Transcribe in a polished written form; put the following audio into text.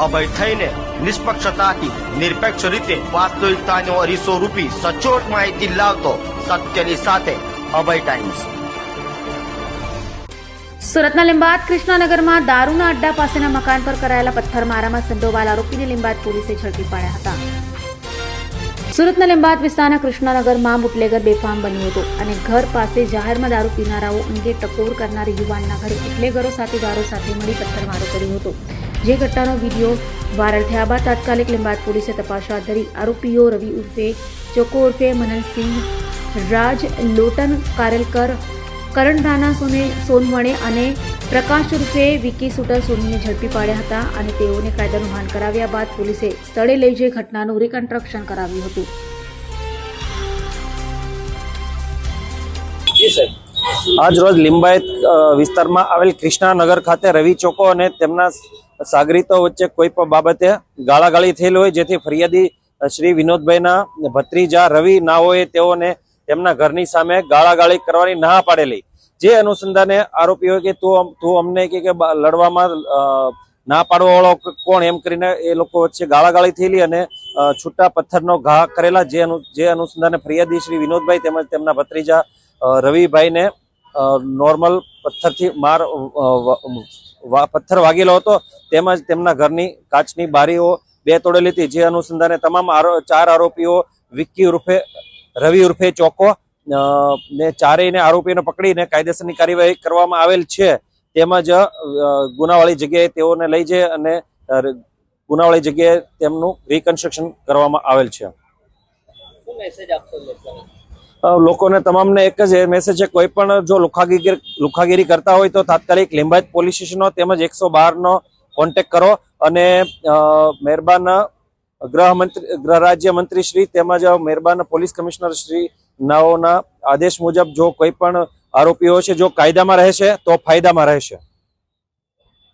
અભય થઈને નિષ્પક્ષતાથી નિરપેક્ષ રીતે વાસ્તવિકતાનો અરીસો રૂપી સચોટ માહિતી લાવતો સત્યની સાથે અભય ટાઈમ્સ। સુરતના લીંબાદ કૃષ્ણનગરમાં દારૂના અડ્ડા પાસેના મકાન પર કરાયેલા પથ્થરમારામાં સંડોવાયેલ આરોપીને લીંબાદ પોલીસે ઝડપી પાડ્યા હતા। સુરતના લીંબાદ વિસ્તારના કૃષ્ણનગરમાં બુટલેગર બેફામ બન્યું હતું અને ઘર પાસે જાહેરમાં દારૂ પીનારાઓ અંગે ટકોર કરનાર યુવાનના ઘરે બુટલેગરો સાથીદારો સાથે મળી પથ્થરમારો કર્યો હતો। જે ઘટનાનો વિડીયો વાયરલ થયા બાદ તાત્કાલિક લીંબાદ પોલીસે તપાસ હાથ ધરી આરોપીઓ રવિ ઉર્ફે ચોકો ઉર્ફે મનનસિંહ, રાજ લોટન કારેલકર, કરણ રાણા સોનવણે અને પ્રકાશ ઉર્ફે વિકી શૂટર સોનીને ઝડપી પાડ્યા હતા અને તેઓને કાયદાનું ભાન કરાવ્યા બાદ પોલીસે સ્થળે લઈ જઈ ઘટનાનું રિકન્સ્ટ્રક્શન કરાવ્યું હતું। આજ રોજ લિંબાયત વિસ્તારમાં આવેલ કૃષ્ણાનગર ખાતે રવિ ચોકો અને તેમના સાગરીતો વચ્ચે કોઈ પણ બાબતે ગાળાગાળી થયેલ હોય, જેથી ફરિયાદી શ્રી વિનોદભાઈના ભત્રીજા રવિ નાઓએ તેઓને તેમના ઘરની સામે ગાળાગાળી કરવાની ના પાડેલી। જે અનુસંધાને આરોપીઓ કે તું અમને કે લડવામાં ના પાડવા વાળો કોણ એમ કરીને એ લોકો વચ્ચે ગાળાગાળી થયેલી અને છૂટા પથ્થરનો ઘા કરેલા। જે અનુસંધાને ફરિયાદી શ્રી વિનોદભાઈ તેમજ તેમના ભત્રીજા રવિભાઈને નોર્મલ પથ્થરથી પથ્થર વાગેલો હતો, તેમજ તેમના ઘરની કાચની બારીઓ 2 તોડેલી હતી। જે અનુસંધાને તમામ 4 આરોપીઓ વિક્કી ઉર્ફે રવિ ઉર્ફે ચોકો ને ચારેયને આરોપીને પકડીને કાયદેસરની કાર્યવાહી કરવામાં આવેલ છે। તેમજ ગુનાવાળી જગ્યાએ તેઓને લઈ જઈ અને ગુનાવાળી જગ્યાએ તેમનું રિકન્સ્ટ્રક્શન કરવામાં આવેલ છે। લોકોને તમામને એક જ મેસેજ છે, કોઈ પણ જો લુખાગીરી કરતા હોય તો તાત્કાલિક લિંબાયત પોલીસ સ્ટેશનનો તેમજ 112નો કોન્ટેક્ટ કરો અને મહેરબાન ગૃહ રાજ્ય મંત્રી શ્રી તેમજ મહેરબાન પોલીસ કમિશનર શ્રી નાઓના આદેશ મુજબ જો કોઈ પણ આરોપીઓ છે જો કાયદામાં રહેશે તો ફાયદામાં રહેશે।